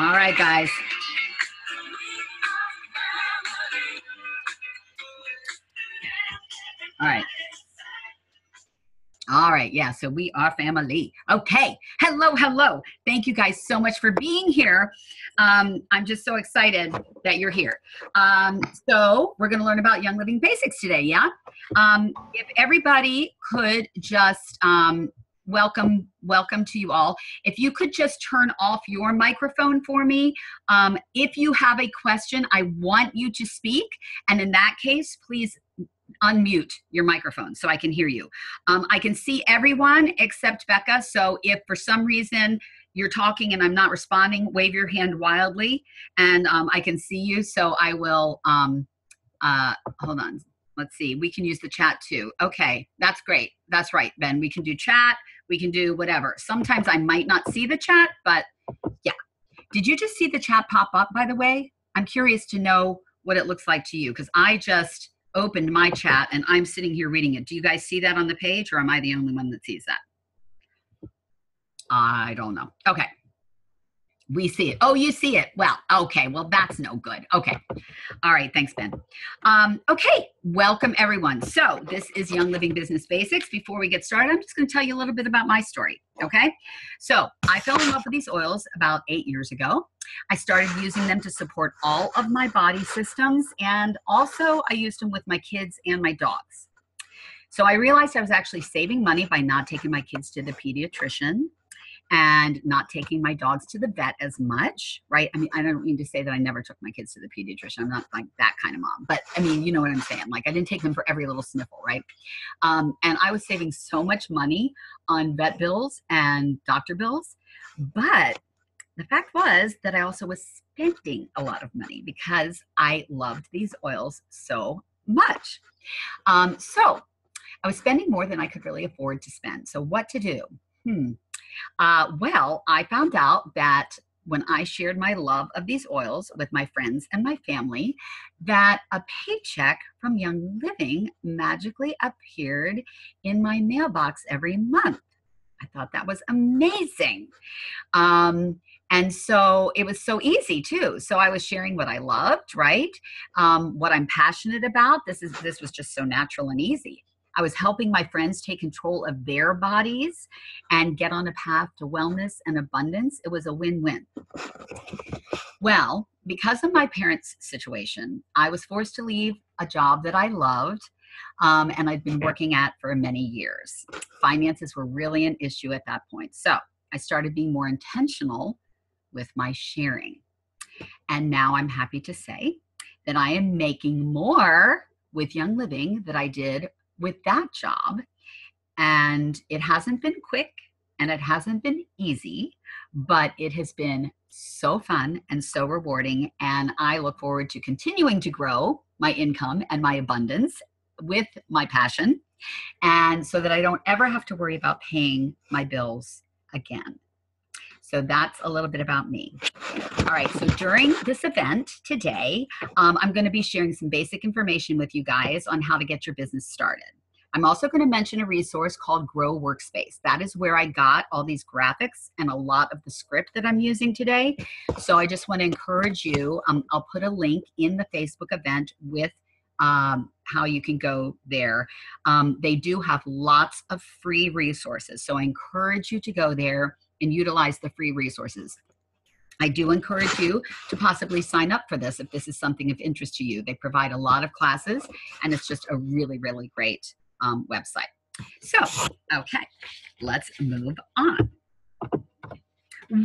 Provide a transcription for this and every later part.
All right, guys. All right. All right. Yeah. So we are family. Okay. Hello. Hello. Thank you guys so much for being here. I'm just so excited that you're here. So we're going to learn about Young Living Basics today. Yeah. If everybody could just, welcome to you all. If you could just turn off your microphone for me. If you have a question, I want you to speak. And in that case, please unmute your microphone so I can hear you. I can see everyone except Becca. So if for some reason you're talking and I'm not responding, wave your hand wildly and I can see you. So I will, hold on. Let's see. We can use the chat too. Okay. That's great. That's right, Ben. We can do chat. We can do whatever. Sometimes I might not see the chat, but yeah. Did you just see the chat pop up, by the way? I'm curious to know what it looks like to you because I just opened my chat and I'm sitting here reading it. Do you guys see that on the page or am I the only one that sees that? I don't know. Okay. We see it. Oh, you see it. Well, okay. Well, that's no good. Okay. All right. Thanks, Ben. Okay. Welcome, everyone. So this is Young Living Business Basics. Before we get started, I'm just going to tell you a little bit about my story. Okay. So I fell in love with these oils about 8 years ago. I started using them to support all of my body systems. And also I used them with my kids and my dogs. So I realized I was actually saving money by not taking my kids to the pediatrician and not taking my dogs to the vet as much, right? I mean, I don't mean to say that I never took my kids to the pediatrician. I'm not like that kind of mom, but I mean, you know what I'm saying? Like I didn't take them for every little sniffle, right? And I was saving so much money on vet bills and doctor bills, but the fact was that I also was spending a lot of money because I loved these oils so much. So I was spending more than I could really afford to spend. So what to do? Well, I found out that when I shared my love of these oils with my friends and my family, that a paycheck from Young Living magically appeared in my mailbox every month. I thought that was amazing. And so it was so easy too. So I was sharing what I loved, right? What I'm passionate about. This was just so natural and easy. I was helping my friends take control of their bodies and get on a path to wellness and abundance. It was a win-win. Well, because of my parents' situation, I was forced to leave a job that I loved and I'd been working at for many years. Finances were really an issue at that point. So I started being more intentional with my sharing. And now I'm happy to say that I am making more with Young Living than I did with that job. And it hasn't been quick and it hasn't been easy, but it has been so fun and so rewarding. And I look forward to continuing to grow my income and my abundance with my passion. And so that I don't ever have to worry about paying my bills again. So that's a little bit about me. All right, so during this event today, I'm going to be sharing some basic information with you guys on how to get your business started. I'm also going to mention a resource called Grow Workspace. That is where I got all these graphics and a lot of the script that I'm using today. So I just want to encourage you. I'll put a link in the Facebook event with how you can go there. They do have lots of free resources. So I encourage you to go there and utilize the free resources. I do encourage you to possibly sign up for this if this is something of interest to you. They provide a lot of classes and it's just a really, really great website. So, okay, let's move on.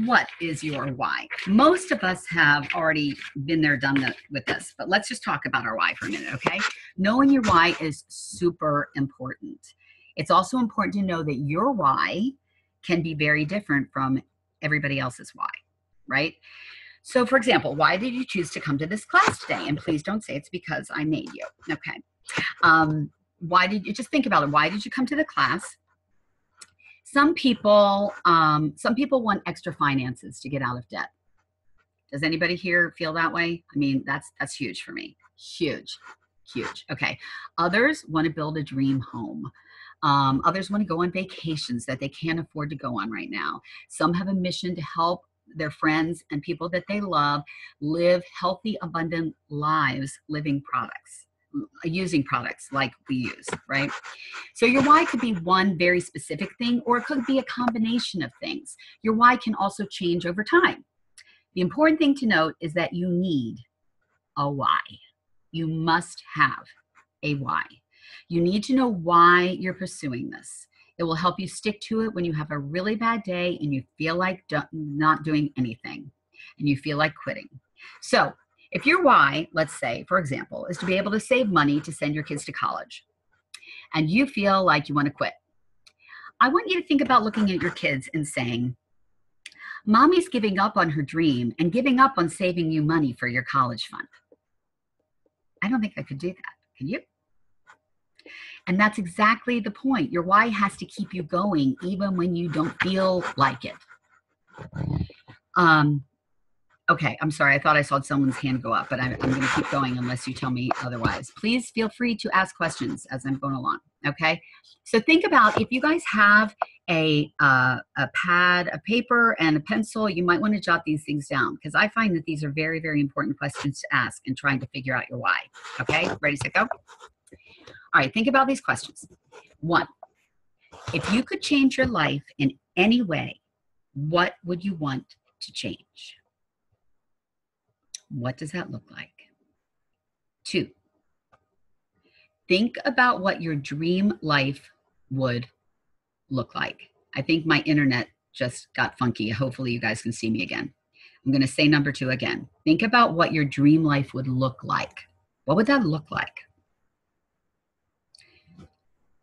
What is your why? Most of us have already been there, done that with this, but let's just talk about our why for a minute, okay? Knowing your why is super important. It's also important to know that your why can be very different from everybody else's why, right? So for example, why did you choose to come to this class today? And please don't say it's because I made you, okay? Why did you, just think about it. Why did you come to the class? Some people want extra finances to get out of debt. Does anybody here feel that way? I mean, that's huge for me. Huge. Okay. Others want to build a dream home. Others want to go on vacations that they can't afford to go on right now. Some have a mission to help their friends and people that they love live healthy, abundant lives using products like we use, right? So your why could be one very specific thing, or it could be a combination of things. Your why can also change over time. The important thing to note is that you need a why. You must have a why. You need to know why you're pursuing this. It will help you stick to it when you have a really bad day and you feel like not doing anything and you feel like quitting. So if your why, let's say, for example, is to be able to save money to send your kids to college, and you feel like you want to quit, I want you to think about looking at your kids and saying, Mommy's giving up on her dream and giving up on saving you money for your college fund. I don't think I could do that. Can you? And that's exactly the point. Your why has to keep you going even when you don't feel like it. Okay, I'm sorry. I thought I saw someone's hand go up, but I'm going to keep going unless you tell me otherwise. Please feel free to ask questions as I'm going along, okay? So think about, if you guys have a pad, a paper, and a pencil, you might want to jot these things down, because I find that these are very, very important questions to ask in trying to figure out your why, okay? Ready, set, go? All right, think about these questions. 1, if you could change your life in any way, what would you want to change? What does that look like? 2, think about what your dream life would look like. I think my internet just got funky. Hopefully you guys can see me again. I'm going to say number 2 again. Think about what your dream life would look like. What would that look like?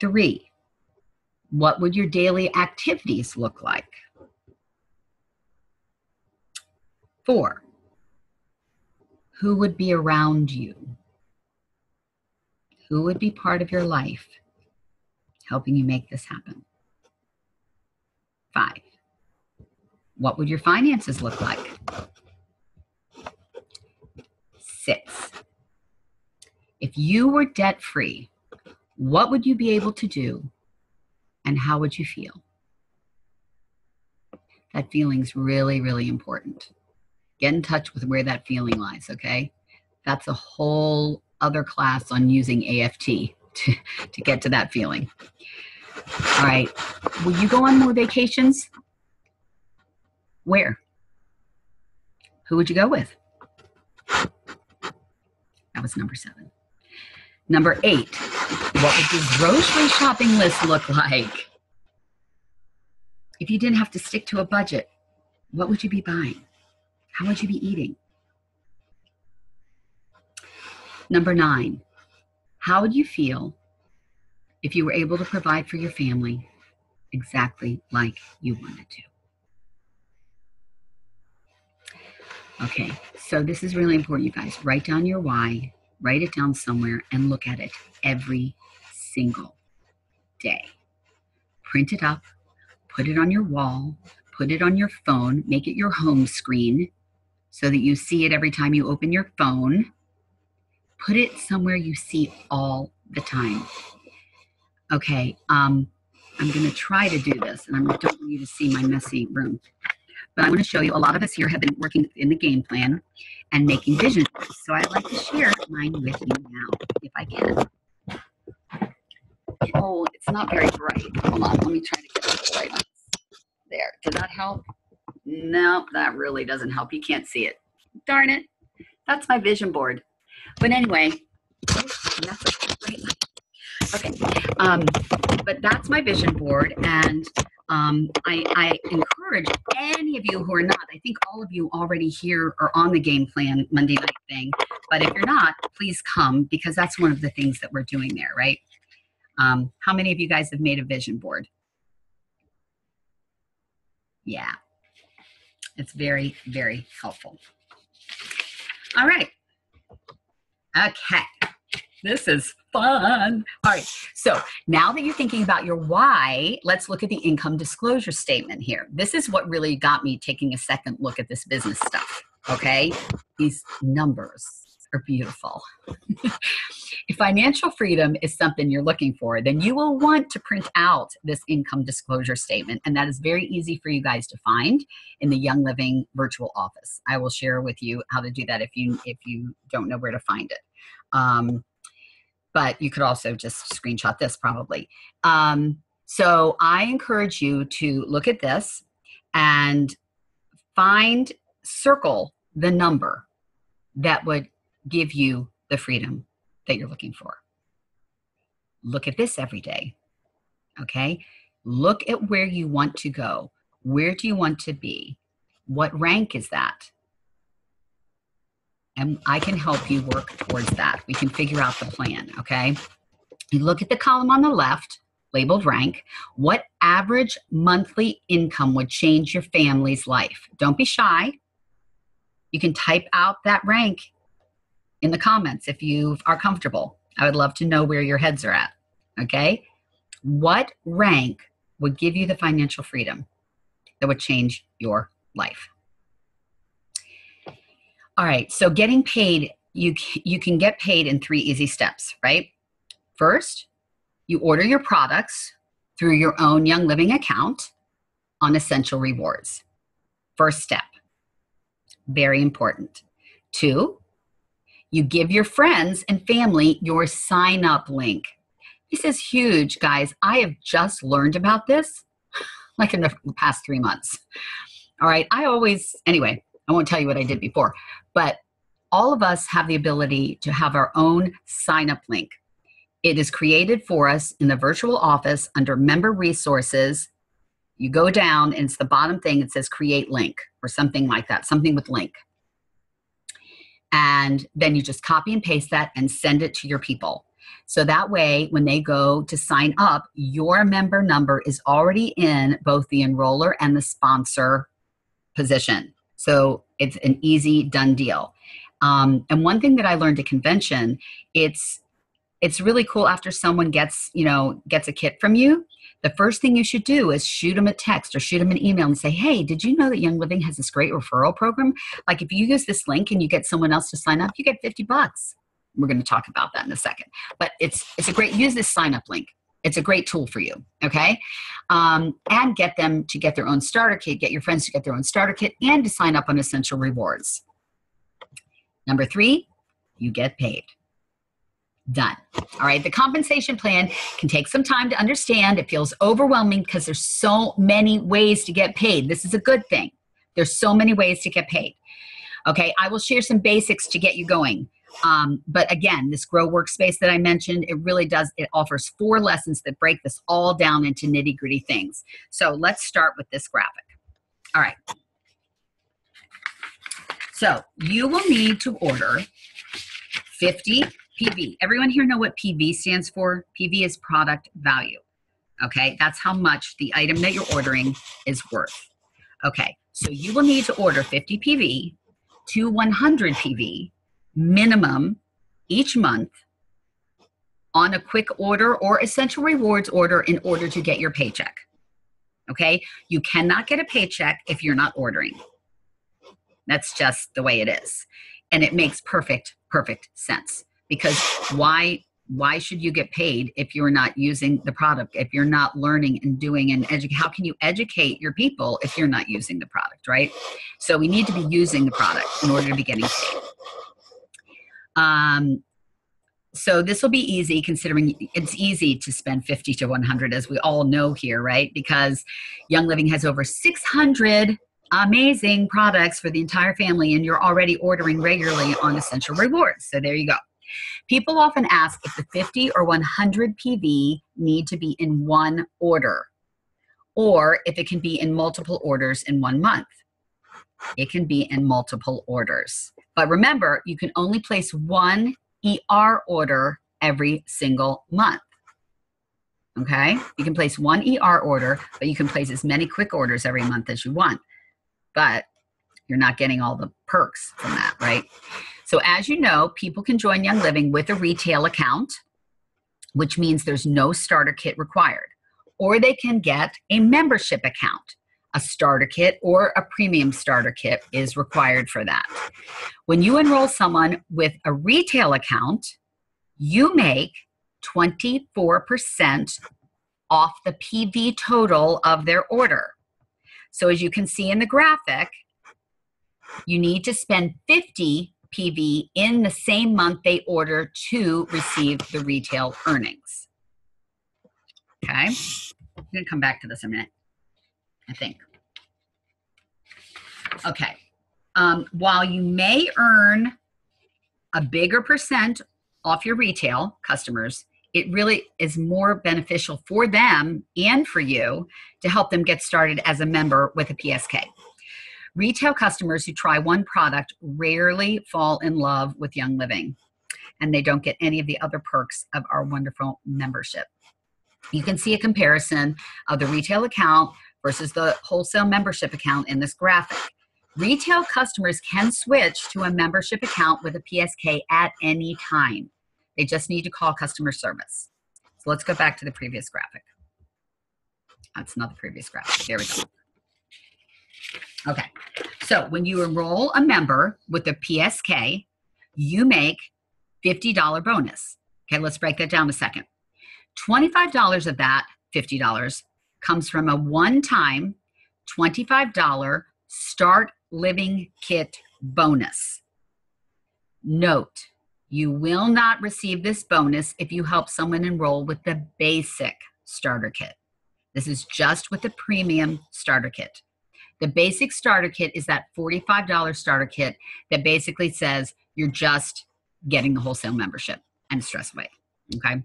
3, what would your daily activities look like? 4, who would be around you? Who would be part of your life helping you make this happen? 5, what would your finances look like? 6, if you were debt-free, what would you be able to do and how would you feel? That feeling's really, really important. Get in touch with where that feeling lies, okay? That's a whole other class on using AFT to get to that feeling. All right, will you go on more vacations? Where? Who would you go with? That was number 7. Number 8, what would your grocery shopping list look like? If you didn't have to stick to a budget, what would you be buying? How would you be eating? Number 9, how would you feel if you were able to provide for your family exactly like you wanted to? Okay, so this is really important, you guys. Write down your why, write it down somewhere, and look at it every single day. Print it up, put it on your wall, put it on your phone, make it your home screen so that you see it every time you open your phone. Put it somewhere you see all the time. Okay, I'm going to try to do this, and I don't want you to see my messy room. But I want to show you, a lot of us here have been working in the game plan and making vision boards. So I'd like to share mine with you now, if I can. Oh, it's not very bright. Hold on, let me try to get it right. There, did that help? No, that really doesn't help. You can't see it. Darn it. That's my vision board. But anyway, that's a great light. Okay, but that's my vision board, and I encourage any of you who are not, I think all of you already here are on the game plan Monday night thing, but if you're not, please come, because that's one of the things that we're doing there, right? How many of you guys have made a vision board? Yeah, it's very, very helpful. All right. Okay. This is fun. All right. So now that you're thinking about your why, let's look at the income disclosure statement here. This is what really got me taking a second look at this business stuff. Okay. These numbers. are beautiful. If financial freedom is something you're looking for, then you will want to print out this income disclosure statement. And that is very easy for you guys to find in the Young Living virtual office. I will share with you how to do that if you don't know where to find it. But you could also just screenshot this probably. So I encourage you to look at this and circle the number that would give you the freedom that you're looking for. Look at this every day, okay? Look at where you want to go. Where do you want to be? What rank is that? And I can help you work towards that. We can figure out the plan, okay? You look at the column on the left, labeled rank. What average monthly income would change your family's life? Don't be shy. You can type out that rank in the comments if you are comfortable. I would love to know where your heads are at, okay? What rank would give you the financial freedom that would change your life? All right, so getting paid, you can get paid in 3 easy steps, right? First, you order your products through your own Young Living account on Essential Rewards. First step, very important. 2, you give your friends and family your sign-up link. This is huge, guys. I have just learned about this like in the past 3 months. All right, anyway, I won't tell you what I did before, but all of us have the ability to have our own sign-up link. It is created for us in the virtual office under Member Resources. You go down and it's the bottom thing. It says Create Link or something like that, something with link. And then you just copy and paste that and send it to your people. So that way, when they go to sign up, your member number is already in both the enroller and the sponsor position. So it's an easy, done deal. And one thing that I learned at convention, it's really cool after someone gets a kit from you. The first thing you should do is shoot them a text or shoot them an email and say, hey, did you know that Young Living has this great referral program? Like if you use this link and you get someone else to sign up, you get $50. We're going to talk about that in a second. But use this sign up link. It's a great tool for you, okay? And get them to get their own starter kit, get your friends to get their own starter kit, and to sign up on Essential Rewards. Number 3, you get paid. Done. All right, the compensation plan can take some time to understand. It feels overwhelming because there's so many ways to get paid. This is a good thing. There's so many ways to get paid. Okay, I will share some basics to get you going. But again, this Grow Workspace that I mentioned, it offers 4 lessons that break this all down into nitty-gritty things. So let's start with this graphic. All right. So you will need to order 50 PV. Everyone here know what PV stands for? PV is product value. Okay, that's how much the item that you're ordering is worth. Okay, so you will need to order 50 PV to 100 PV minimum each month on a quick order or Essential Rewards order in order to get your paycheck. Okay, you cannot get a paycheck if you're not ordering. That's just the way it is. And it makes perfect sense. Because why should you get paid if you're not using the product, if you're not learning and doing and educate? How can you educate your people if you're not using the product, right? So we need to be using the product in order to be getting paid. So this will be easy considering it's easy to spend 50 to 100 as we all know here, right? Because Young Living has over 600 amazing products for the entire family and you're already ordering regularly on Essential Rewards. So there you go. People often ask if the 50 or 100 PV need to be in one order or if it can be in multiple orders in 1 month. It can be in multiple orders. But remember, you can only place 1 ER order every single month. Okay? You can place 1 ER order, but you can place as many quick orders every month as you want. But you're not getting all the perks from that, right? So as you know, people can join Young Living with a retail account, which means there's no starter kit required. Or they can get a membership account. A starter kit or a premium starter kit is required for that. When you enroll someone with a retail account, you make 24% off the PV total of their order. So as you can see in the graphic, you need to spend 50 PV in the same month they order to receive the retail earnings. Okay, I'm going to come back to this in a minute, I think. Okay, while you may earn a bigger percent off your retail customers, it really is more beneficial for them and for you to help them get started as a member with a PSK. Retail customers who try one product rarely fall in love with Young Living, and they don't get any of the other perks of our wonderful membership. You can see a comparison of the retail account versus the wholesale membership account in this graphic. Retail customers can switch to a membership account with a PSK at any time. They just need to call customer service. So let's go back to the previous graphic. That's not the previous graphic. There we go. Okay, so when you enroll a member with a PSK, you make $50 bonus. Okay, let's break that down a second. $25 of that $50 comes from a one-time $25 Start Living Kit bonus. Note, you will not receive this bonus if you help someone enroll with the basic starter kit. This is just with the premium starter kit. The basic starter kit is that $45 starter kit that basically says you're just getting the wholesale membership and stress away, okay?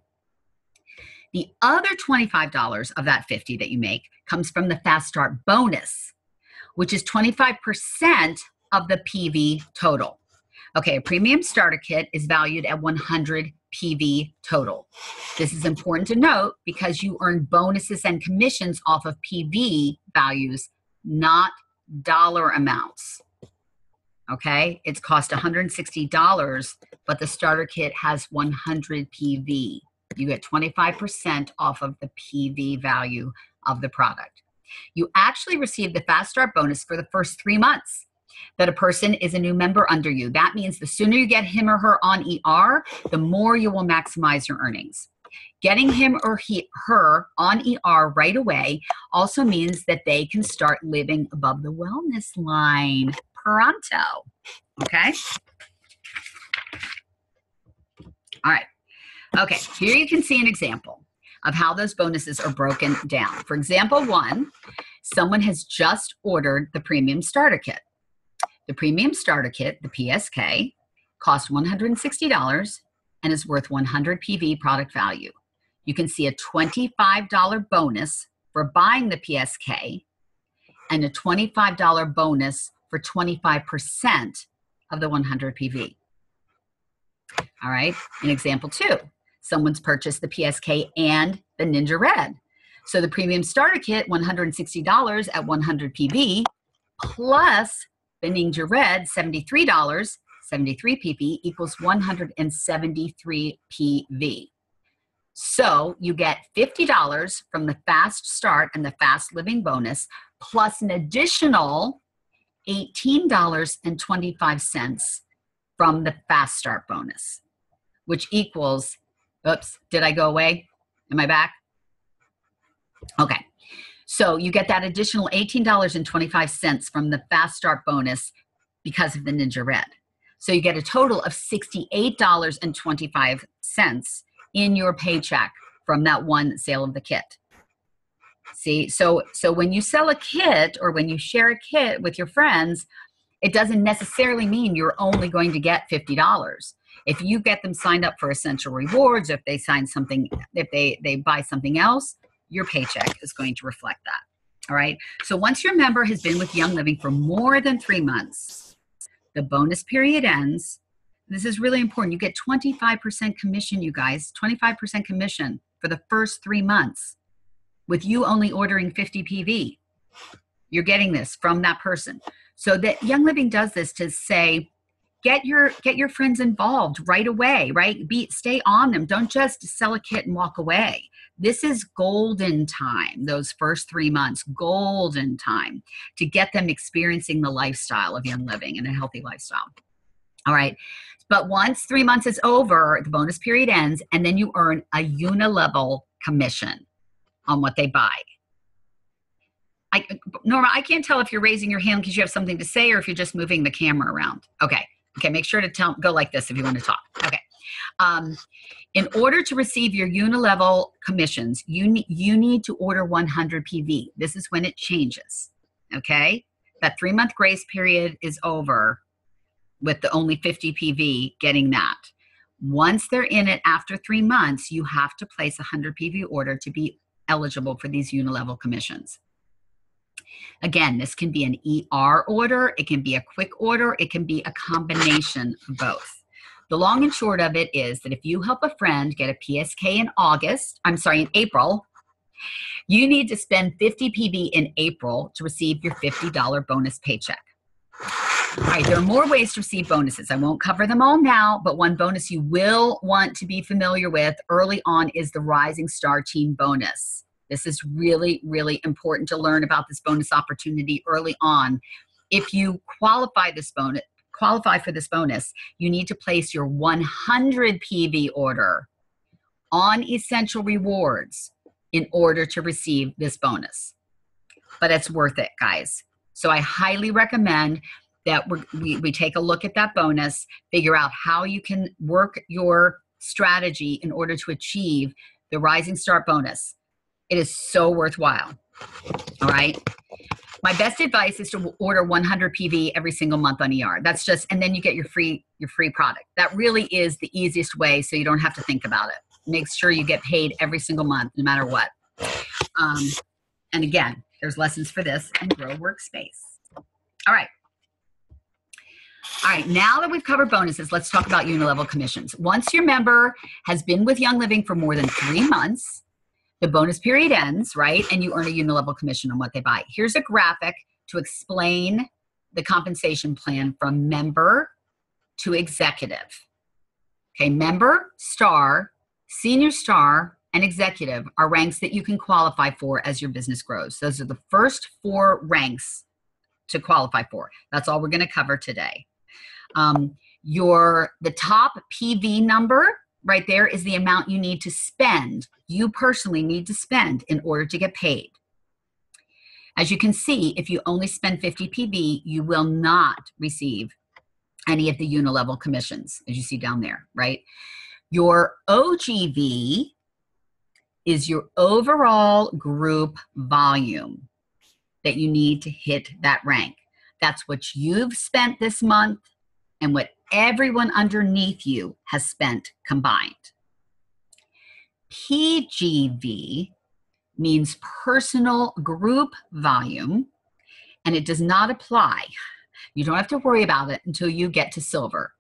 The other $25 of that $50 that you make comes from the Fast Start bonus, which is 25% of the PV total. Okay, a premium starter kit is valued at 100 PV total. This is important to note because you earn bonuses and commissions off of PV values, not dollar amounts. Okay, it's cost $160, but the starter kit has 100 PV. You get 25% off of the PV value of the product. You actually receive the Fast Start bonus for the first 3 months that a person is a new member under you. That means the sooner you get him or her on ER, the more you will maximize your earnings. Getting him or her on ER right away also means that they can start living above the wellness line pronto. Okay? All right. Okay, here you can see an example of how those bonuses are broken down. For example 1, someone has just ordered the premium starter kit. The premium starter kit, the PSK, costs $160 and is worth 100 PV product value. You can see a $25 bonus for buying the PSK and a $25 bonus for 25% of the 100 PV. All right, in example 2, someone's purchased the PSK and the Ninja Red. So the premium starter kit, $160 at 100 PV, plus the Ninja Red, $73, 73 PV equals 173 PV. So you get $50 from the Fast Start and the Fast Living bonus, plus an additional $18.25 from the Fast Start bonus, which equals, oops, did I go away? Am I back? Okay. So you get that additional $18.25 from the Fast Start bonus because of the Ninja Red. So you get a total of $68.25 in your paycheck from that one sale of the kit. See, so when you sell a kit or when you share a kit with your friends, it doesn't necessarily mean you're only going to get $50. If you get them signed up for Essential Rewards, if they sign something, if they buy something else, your paycheck is going to reflect that. All right. So once your member has been with Young Living for more than 3 months, the bonus period ends. This is really important. You get 25% commission, you guys, 25% commission for the first 3 months with you only ordering 50 PV. You're getting this from that person. So that Young Living does this to say, get your friends involved right away, right? Stay on them. Don't just sell a kit and walk away. This is golden time, those first 3 months, golden time to get them experiencing the lifestyle of Young Living and a healthy lifestyle. All right. But once 3 months is over, the bonus period ends, and then you earn a unilevel commission on what they buy. Norma, I can't tell if you're raising your hand because you have something to say or if you're just moving the camera around. Okay. Make sure to go like this if you want to talk. Okay. In order to receive your unilevel commissions, you need to order 100 PV. This is when it changes. Okay. That 3-month grace period is over with the only 50 PV getting that. Once they're in it after 3 months, you have to place a 100 PV order to be eligible for these unilevel commissions. Again, this can be an ER order, it can be a quick order, it can be a combination of both. The long and short of it is that if you help a friend get a PSK in April, you need to spend 50 PV in April to receive your $50 bonus paycheck. All right, there are more ways to receive bonuses. I won't cover them all now, but one bonus you will want to be familiar with early on is the Rising Star Team bonus. This is really, really important to learn about this bonus opportunity early on. If you qualify for this bonus, you need to place your 100 PV order on Essential Rewards in order to receive this bonus. But it's worth it, guys. So I highly recommend that we take a look at that bonus, figure out how you can work your strategy in order to achieve the Rising Star bonus. It is so worthwhile. All right. My best advice is to order 100 PV every single month on ER. That's just, and then you get your free product. That really is the easiest way, so you don't have to think about it. Make sure you get paid every single month, no matter what. And again, there's lessons for this in Grow Workspace. All right. All right, now that we've covered bonuses, let's talk about unilevel commissions. Once your member has been with Young Living for more than 3 months, the bonus period ends, right? And you earn a unilevel commission on what they buy. Here's a graphic to explain the compensation plan from member to executive. Okay, member, star, senior star, and executive are ranks that you can qualify for as your business grows. Those are the first 4 ranks to qualify for. That's all we're going to cover today. The top PV number right there is the amount you need to spend, you personally need to spend in order to get paid. As you can see, if you only spend 50 PV, you will not receive any of the unilevel commissions, as you see down there, right? Your OGV is your overall group volume that you need to hit that rank. That's what you've spent this month and what everyone underneath you has spent combined. PGV means personal group volume, and it does not apply. You don't have to worry about it until you get to silver,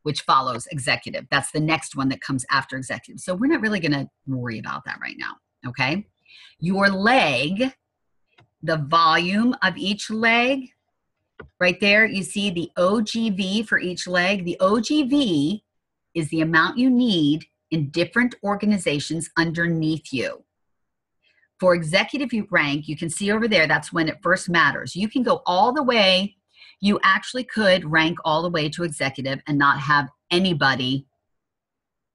which follows executive. That's the next one that comes after executive. So we're not really going to worry about that right now, okay? Your leg, the volume of each leg, right there, you see the OGV for each leg. The OGV is the amount you need in different organizations underneath you. For executive rank, you can see over there, that's when it first matters. You can go all the way, you actually could rank all the way to executive and not have anybody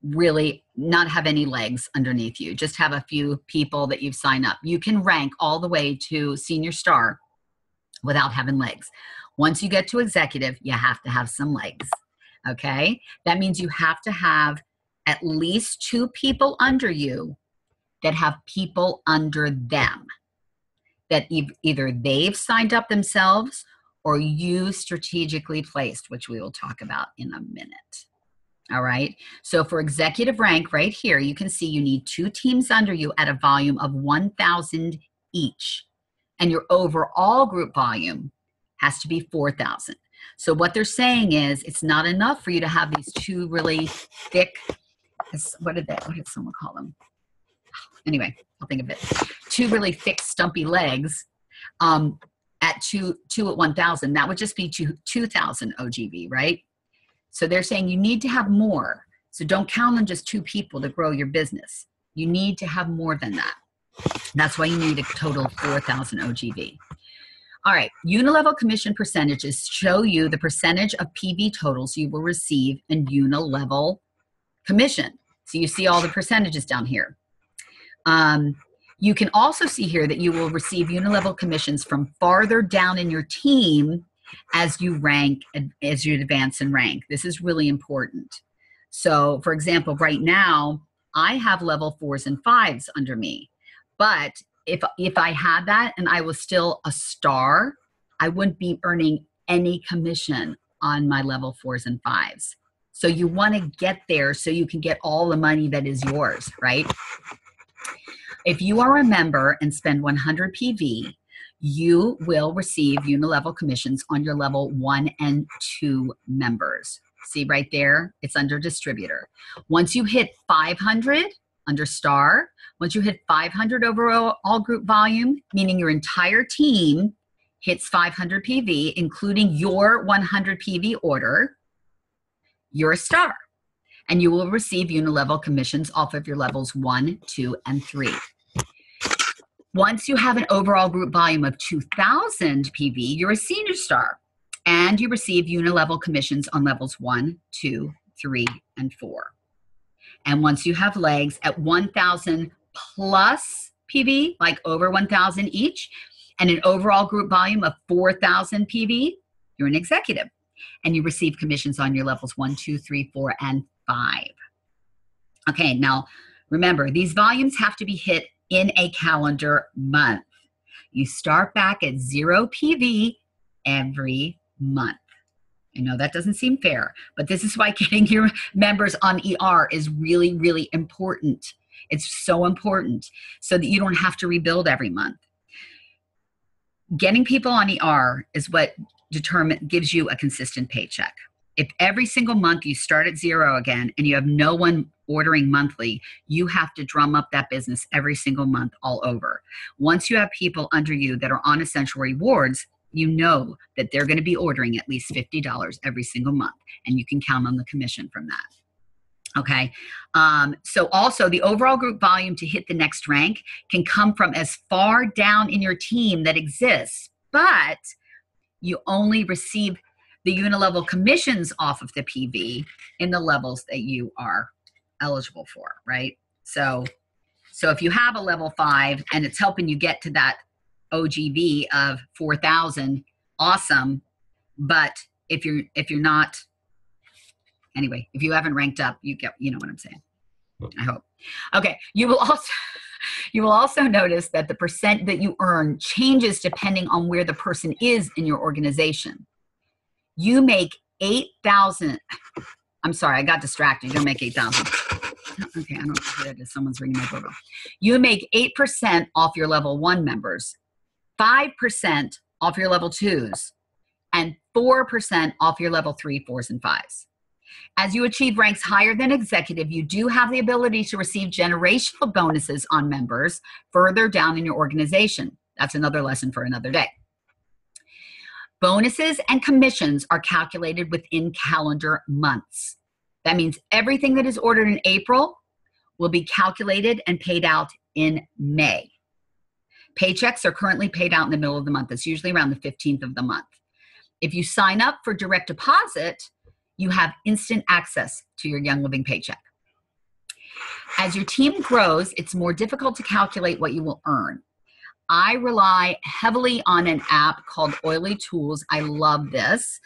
really, not have any legs underneath you. Just have a few people that you've signed up. You can rank all the way to senior star without having legs. Once you get to executive, you have to have some legs, okay? That means you have to have at least 2 people under you that have people under them, that either they've signed up themselves or you strategically placed, which we will talk about in a minute. All right, so for executive rank right here, you can see you need 2 teams under you at a volume of 1,000 each. And your overall group volume has to be 4,000. So what they're saying is it's not enough for you to have these 2 really thick, what did someone call them? Anyway, I'll think of it. 2 really thick, stumpy legs at 2 at 1,000. That would just be 2,000 OGV, right? So they're saying you need to have more. So don't count on just 2 people to grow your business. You need to have more than that. That's why you need a total of 4,000 OGV. All right, unilevel commission percentages show you the percentage of PV totals you will receive in unilevel commission. So you see all the percentages down here. You can also see here that you will receive unilevel commissions from farther down in your team as you rank, as you advance in rank. This is really important. So for example, right now, I have level 4s and 5s under me. But if I had that and I was still a star, I wouldn't be earning any commission on my level 4s and 5s. So you want to get there so you can get all the money that is yours, right? If you are a member and spend 100 PV, you will receive unilevel commissions on your level 1 and 2 members. See right there? It's under distributor. Once you hit 500 under star, once you hit 500 overall group volume, meaning your entire team hits 500 PV, including your 100 PV order, you're a star. And you will receive unilevel commissions off of your levels 1, 2, and 3. Once you have an overall group volume of 2,000 PV, you're a senior star. And you receive unilevel commissions on levels 1, 2, 3, and 4. And once you have legs at 1,000 plus PV, like over 1,000 each, and an overall group volume of 4,000 PV, you're an executive. And you receive commissions on your levels 1, 2, 3, 4, and 5. Okay, now remember, these volumes have to be hit in a calendar month. You start back at 0 PV every month. I know that doesn't seem fair, but this is why getting your members on ER is really, really important. It's so important so that you don't have to rebuild every month. Getting people on ER is what gives you a consistent paycheck. If every single month you start at 0 again and you have no one ordering monthly, you have to drum up that business every single month all over. Once you have people under you that are on Essential Rewards, you know that they're going to be ordering at least $50 every single month, and you can count on the commission from that. Okay. So also the overall group volume to hit the next rank can come from as far down in your team that exists, but you only receive the unilevel commissions off of the PV in the levels that you are eligible for, right? So if you have a level 5 and it's helping you get to that OGV of 4,000, awesome. But if you're not, anyway, if you haven't ranked up, you know what I'm saying. I hope. Okay. You will also notice that the percent that you earn changes depending on where the person is in your organization. You make 8,000. I'm sorry, I got distracted. You don't make 8,000. Okay, I don't know who that is. Someone's ringing my doorbell. You make 8% off your level 1 members, 5% off your level 2s, and 4% off your level 3, 4s, and 5s. As you achieve ranks higher than executive, you do have the ability to receive generational bonuses on members further down in your organization. That's another lesson for another day. Bonuses and commissions are calculated within calendar months. That means everything that is ordered in April will be calculated and paid out in May. Paychecks are currently paid out in the middle of the month. It's usually around the 15th of the month. If you sign up for direct deposit, you have instant access to your Young Living paycheck. As your team grows, it's more difficult to calculate what you will earn. I rely heavily on an app called Oily Tools. I love this.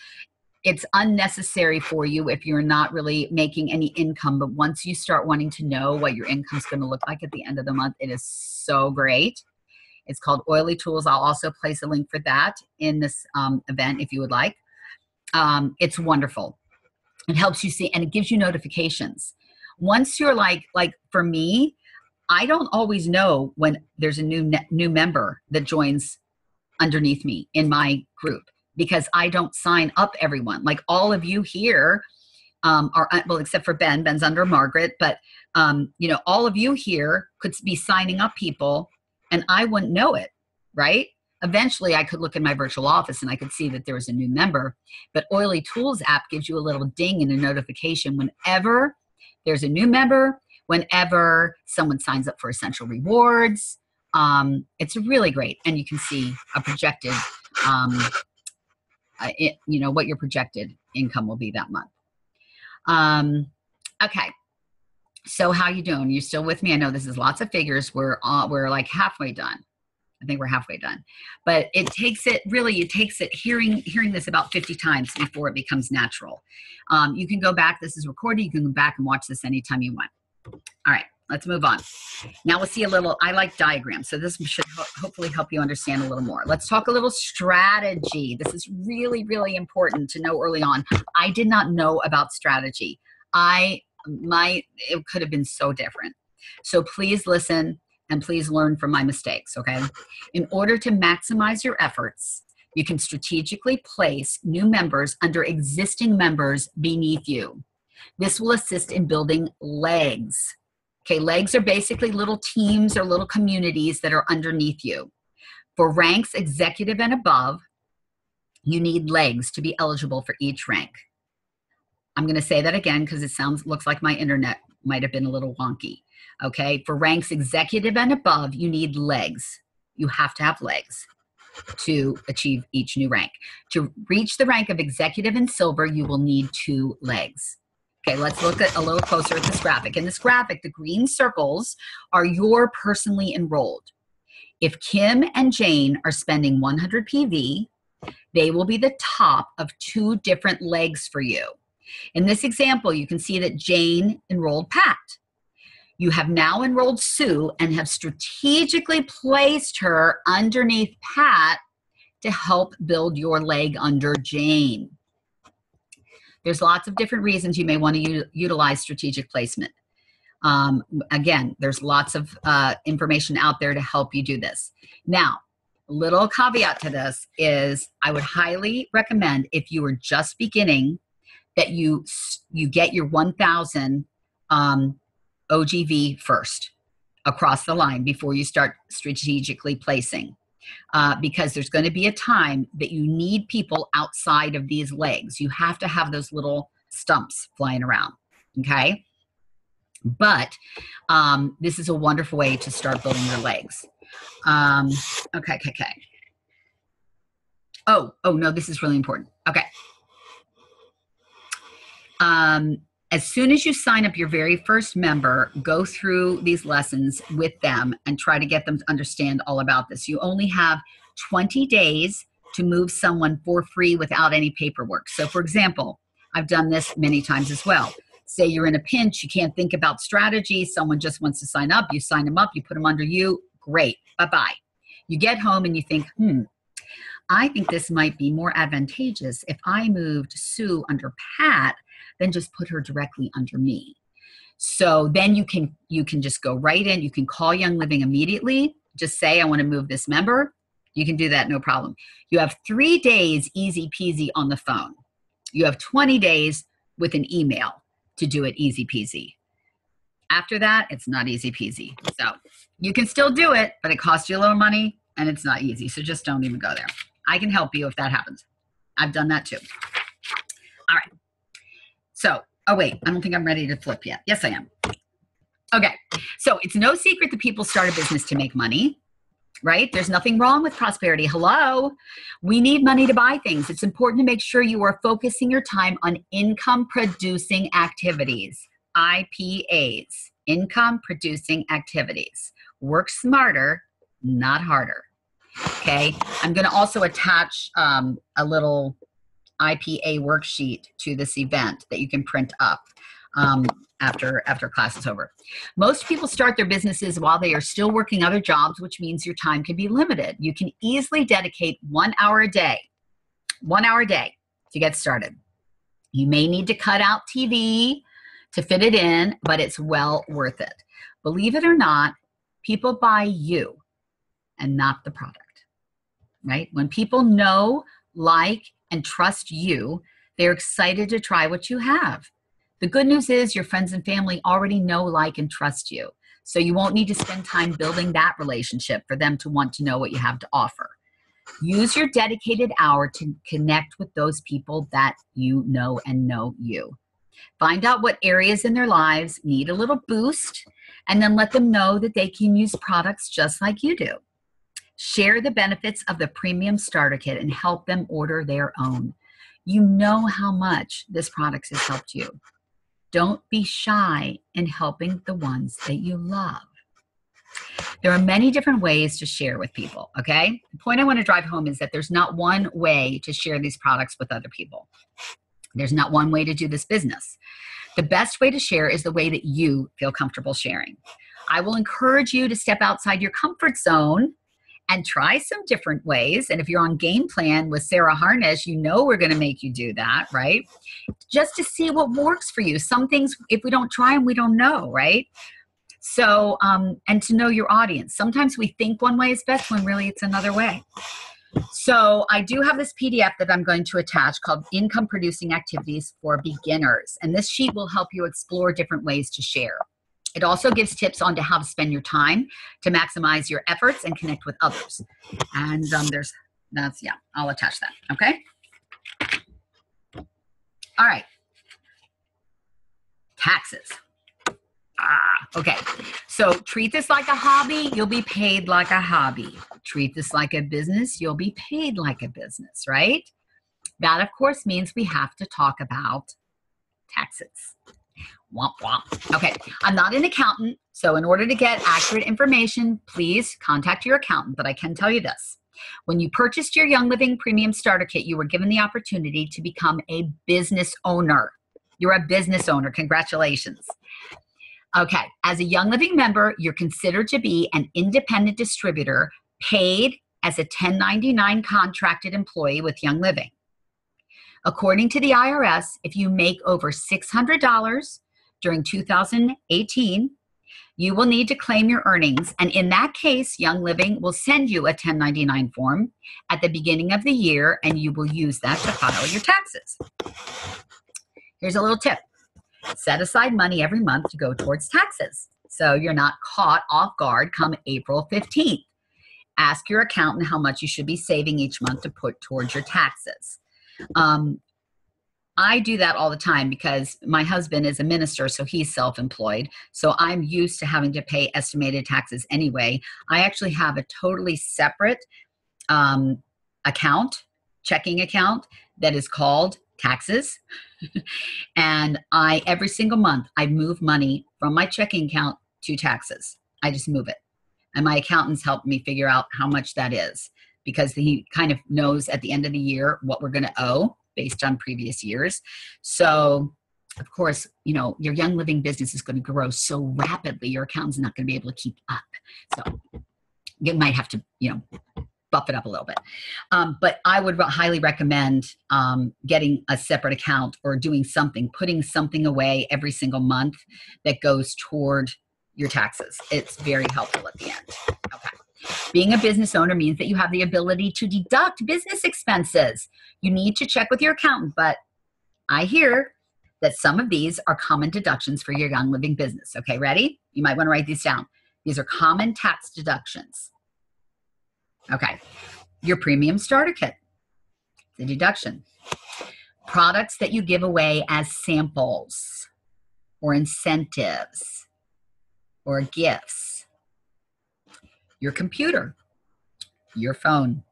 It's unnecessary for you if you're not really making any income, but once you start wanting to know what your income is going to look like at the end of the month, it is so great. It's called Oily Tools. I'll also place a link for that in this event if you would like. It's wonderful. It helps you see, and it gives you notifications. Once you're like for me, I don't always know when there's a new member that joins underneath me in my group because I don't sign up everyone. Like all of you here are, well, except for Ben. Ben's under Margaret, but all of you here could be signing up people and I wouldn't know it, right? Eventually, I could look in my virtual office and I could see that there was a new member. But Oily Tools app gives you a little ding and a notification whenever there's a new member, whenever someone signs up for Essential Rewards. It's really great. And you can see a projected, what your projected income will be that month. Okay. So how you doing? You still with me? I know this is lots of figures. We're like halfway done. I think we're halfway done, but it takes it hearing this about 50 times before it becomes natural. You can go back. This is recorded. You can go back and watch this anytime you want. All right, let's move on. Now we'll see I like diagrams. So this should hopefully help you understand a little more. Let's talk a little strategy. This is really, really important to know early on. I did not know about strategy. It could have been so different. So please listen and please learn from my mistakes, okay? In order to maximize your efforts, you can strategically place new members under existing members beneath you. This will assist in building legs. Okay, legs are basically little teams or little communities that are underneath you. For ranks executive and above, you need legs to be eligible for each rank. I'm going to say that again because it looks like my internet might have been a little wonky. Okay, for ranks executive and above, you need legs. You have to have legs to achieve each new rank. To reach the rank of executive and silver, you will need 2 legs. Okay, let's look at a little closer at this graphic. In this graphic, the green circles are your personally enrolled. If Kim and Jane are spending 100 PV, they will be the top of 2 different legs for you. In this example, you can see that Jane enrolled Pat. You have now enrolled Sue and have strategically placed her underneath Pat to help build your leg under Jane. There's lots of different reasons you may want to utilize strategic placement. Again, there's lots of information out there to help you do this. Now, a little caveat to this is I would highly recommend if you are just beginning that you get your 1,000 OGV first across the line before you start strategically placing. Because there's going to be a time that you need people outside of these legs. You have to have those little stumps flying around, okay? But this is a wonderful way to start building your legs. Okay. Oh, no, this is really important. Okay. As soon as you sign up your very first member, go through these lessons with them and try to get them to understand all about this. You only have 20 days to move someone for free without any paperwork. So for example, I've done this many times as well. Say you're in a pinch, you can't think about strategy, someone just wants to sign up, you sign them up, you put them under you, great, bye-bye. You get home and you think, I think this might be more advantageous if I moved Sue under Pat than just put her directly under me. So then you can just go right in. You can call Young Living immediately. Just say, I want to move this member. You can do that, no problem. You have 3 days easy peasy on the phone. You have 20 days with an email to do it easy peasy. After that, it's not easy peasy. So you can still do it, but it costs you a little money and it's not easy. So just don't even go there. I can help you if that happens. I've done that too. All right. So, oh wait, I don't think I'm ready to flip yet. Yes, I am. Okay. So it's no secret that people start a business to make money, right? There's nothing wrong with prosperity. Hello. We need money to buy things. It's important to make sure you are focusing your time on income producing activities, IPAs, income producing activities. Work smarter, not harder. Okay. I'm going to also attach a little IPA worksheet to this event that you can print up after class is over. Most people start their businesses while they are still working other jobs, which means your time can be limited. You can easily dedicate 1 hour a day to get started. You may need to cut out TV to fit it in, but it's well worth it. Believe it or not, people buy you and not the product, right? When people know, like, and trust you, they're excited to try what you have. The good news is your friends and family already know, like, and trust you. So you won't need to spend time building that relationship for them to want to know what you have to offer. Use your dedicated hour to connect with those people that you know and know you. Find out what areas in their lives need a little boost, and then let them know that they can use products just like you do. Share the benefits of the Premium Starter Kit and help them order their own. You know how much this product has helped you. Don't be shy in helping the ones that you love. There are many different ways to share with people, okay? The point I want to drive home is that there's not one way to share these products with other people. There's not one way to do this business. The best way to share is the way that you feel comfortable sharing. I will encourage you to step outside your comfort zone and try some different ways. And if you're on Game Plan with Sarah Harnish, you know we're going to make you do that, right? Just to see what works for you. Some things, if we don't try them, we don't know, right? So, and to know your audience. Sometimes we think one way is best when really it's another way. So I do have this PDF that I'm going to attach called Income Producing Activities for Beginners. And this sheet will help you explore different ways to share. It also gives tips on to how to spend your time to maximize your efforts and connect with others. And I'll attach that, okay? All right. Taxes. Okay. So treat this like a hobby, you'll be paid like a hobby. Treat this like a business, you'll be paid like a business, right? That, of course, means we have to talk about taxes. Womp womp. Okay, I'm not an accountant, so in order to get accurate information, please contact your accountant, but I can tell you this. When you purchased your Young Living Premium Starter Kit, you were given the opportunity to become a business owner. You're a business owner. Congratulations. Okay, as a Young Living member, you're considered to be an independent distributor paid as a 1099 contracted employee with Young Living. According to the IRS, if you make over $600 during 2018, you will need to claim your earnings. And in that case, Young Living will send you a 1099 form at the beginning of the year, and you will use that to file your taxes. Here's a little tip. Set aside money every month to go towards taxes, so you're not caught off guard come April 15th. Ask your accountant how much you should be saving each month to put towards your taxes. I do that all the time because my husband is a minister, so he's self-employed. So I'm used to having to pay estimated taxes anyway. I actually have a totally separate checking account that is called taxes. And every single month, I move money from my checking account to taxes. I just move it. And my accountants help me figure out how much that is, because he kind of knows at the end of the year what we're going to owe based on previous years. So, of course, you know, your Young Living business is going to grow so rapidly, your accountant's not going to be able to keep up. So you might have to, you know, buff it up a little bit. But I would highly recommend getting a separate account or doing something, putting something away every single month that goes toward your taxes. It's very helpful at the end. Okay. Being a business owner means that you have the ability to deduct business expenses. You need to check with your accountant, but I hear that some of these are common deductions for your Young Living business. Okay, ready? You might want to write these down. These are common tax deductions. Okay, your Premium Starter Kit, the deduction. Products that you give away as samples or incentives or gifts. Your computer, your phone.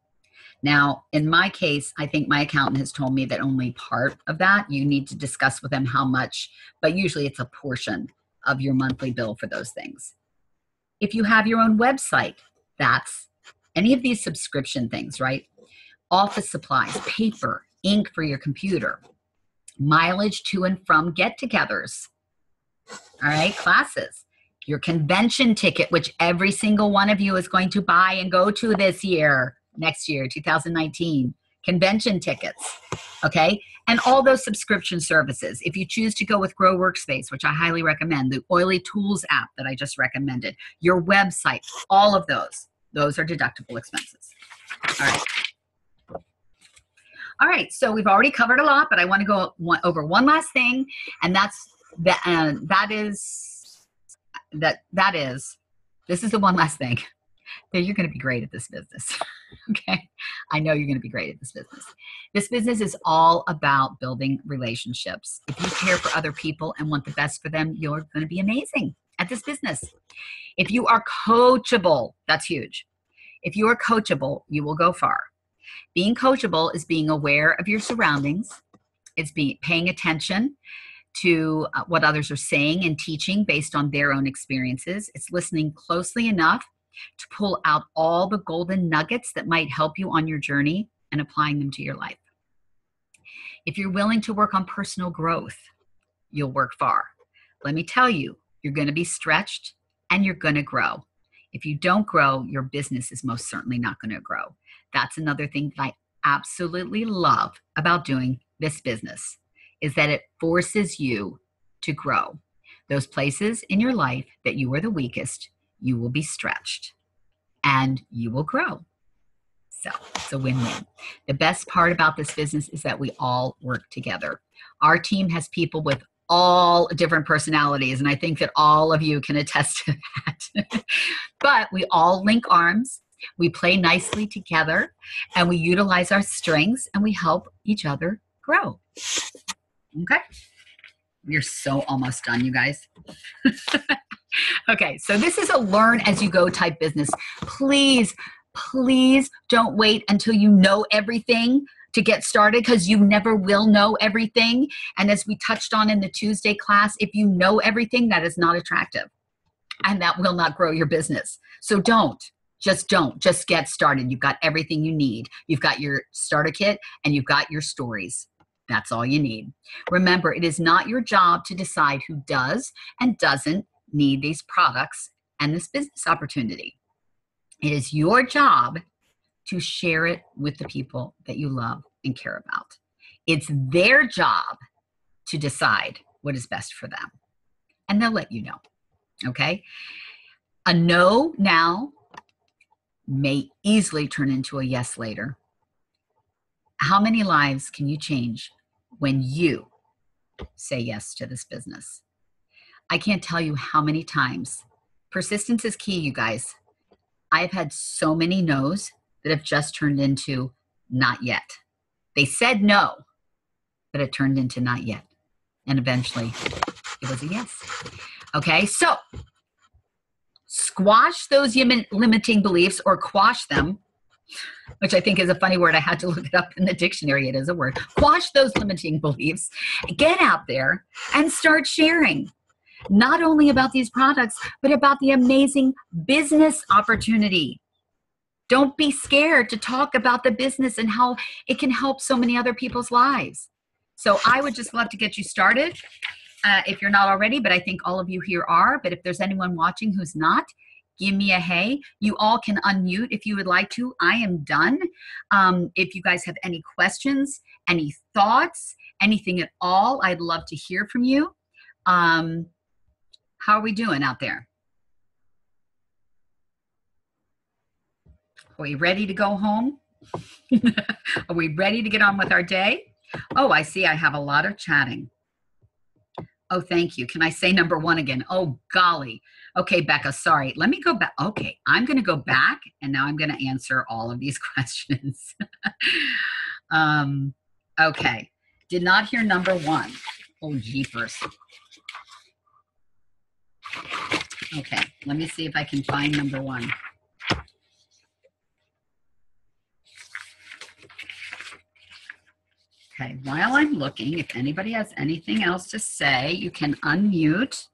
Now, in my case, I think my accountant has told me that only part of that, you need to discuss with them how much, but usually it's a portion of your monthly bill for those things. If you have your own website, that's any of these subscription things, right? Office supplies, paper, ink for your computer, mileage to and from get-togethers, all right, classes, your convention ticket, which every single one of you is going to buy and go to this year, next year, 2019, convention tickets, okay? And all those subscription services. If you choose to go with Grow Workspace, which I highly recommend, the Oily Tools app that I just recommended, your website, all of those are deductible expenses. All right. All right, so we've already covered a lot, but I want to go over one last thing, and this is the one last thing. then you're going to be great at this business. Okay. I know you're going to be great at this business. This business is all about building relationships. If you care for other people and want the best for them, you're going to be amazing at this business. If you are coachable, that's huge. If you are coachable, you will go far. Being coachable is being aware of your surroundings. It's paying attention to what others are saying and teaching based on their own experiences. It's listening closely enough to pull out all the golden nuggets that might help you on your journey and applying them to your life. If you're willing to work on personal growth, you'll work far. Let me tell you, you're going to be stretched and you're going to grow. If you don't grow, your business is most certainly not going to grow. That's another thing that I absolutely love about doing this business, is that it forces you to grow. Those places in your life that you are the weakest, you will be stretched and you will grow. So it's a win-win. The best part about this business is that we all work together. Our team has people with all different personalities, and I think that all of you can attest to that. But we all link arms, we play nicely together, and we utilize our strengths, and we help each other grow. Okay? We're so almost done, you guys. Okay, so this is a learn as you go type business. Please don't wait until you know everything to get started, because you never will know everything. And as we touched on in the Tuesday class, if you know everything, that is not attractive and that will not grow your business. So just get started. You've got everything you need. You've got your starter kit and you've got your stories. That's all you need. Remember, it is not your job to decide who does and doesn't need these products and this business opportunity. It is your job to share it with the people that you love and care about. It's their job to decide what is best for them. And they'll let you know, okay? A no now may easily turn into a yes later. How many lives can you change when you say yes to this business? I can't tell you how many times. Persistence is key, you guys. I've had so many no's that have just turned into not yet. They said no, but it turned into not yet. And eventually it was a yes. Okay, so squash those limiting beliefs, or quash them, which I think is a funny word. I had to look it up in the dictionary. It is a word. Quash those limiting beliefs. Get out there and start sharing. Not only about these products, but about the amazing business opportunity. Don't be scared to talk about the business and how it can help so many other people's lives. So I would just love to get you started if you're not already, but I think all of you here are. But if there's anyone watching who's not, give me a hey. You all can unmute if you would like to. I am done. If you guys have any questions, any thoughts, anything at all, I'd love to hear from you. How are we doing out there? Are we ready to go home? Are we ready to get on with our day? Oh, I see I have a lot of chatting. Oh, thank you. Can I say number one again? Oh, golly. Okay, Becca, sorry. Let me go back. Okay, I'm going to go back, and now I'm going to answer all of these questions. Okay. Did not hear number one. Oh, jeepers. Okay, let me see if I can find number one. Okay, while I'm looking, if anybody has anything else to say, you can unmute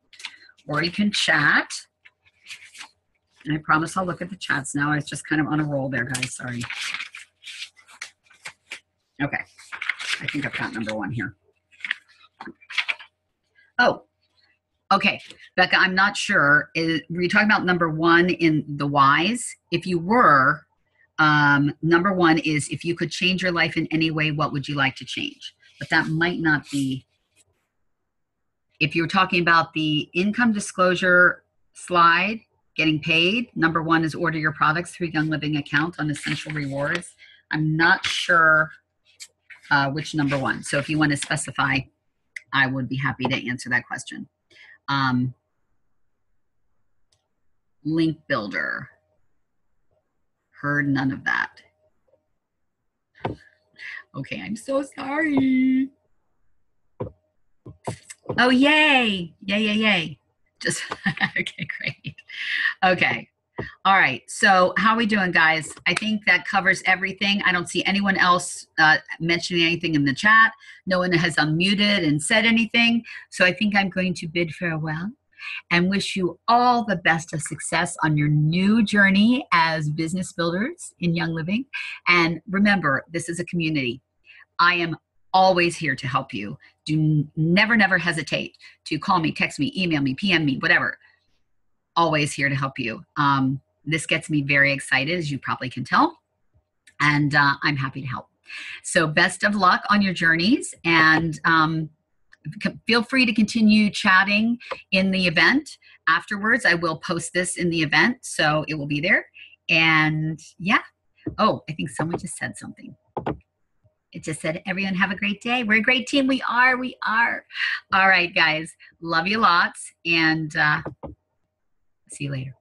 or you can chat. And I promise I'll look at the chats now. I was just kind of on a roll there, guys. Sorry. Okay, I think I've got number one here. Oh, okay, Becca, I'm not sure. Were you talking about number one in the whys? If you were, number one is, if you could change your life in any way, what would you like to change? But that might not be. If you're talking about the income disclosure slide, getting paid, number one is order your products through Young Living account on Essential Rewards. I'm not sure which number one. So if you want to specify, I would be happy to answer that question. Link builder. heard none of that. Okay, I'm so sorry. Oh, yay. Yay, yay, yay. Just, okay, great. Okay. All right. So how are we doing, guys? I think that covers everything. I don't see anyone else mentioning anything in the chat. No one has unmuted and said anything. So I think I'm going to bid farewell and wish you all the best of success on your new journey as business builders in Young Living. And remember, this is a community. I am always here to help you. Do never, never hesitate to call me, text me, email me, PM me, whatever. Always here to help you. This gets me very excited, as you probably can tell, and I'm happy to help. So best of luck on your journeys, and feel free to continue chatting in the event. Afterwards, I will post this in the event, so it will be there. And yeah. Oh, I think someone just said something. It just said, everyone have a great day. We're a great team. We are. All right, guys. Love you lots, and see you later.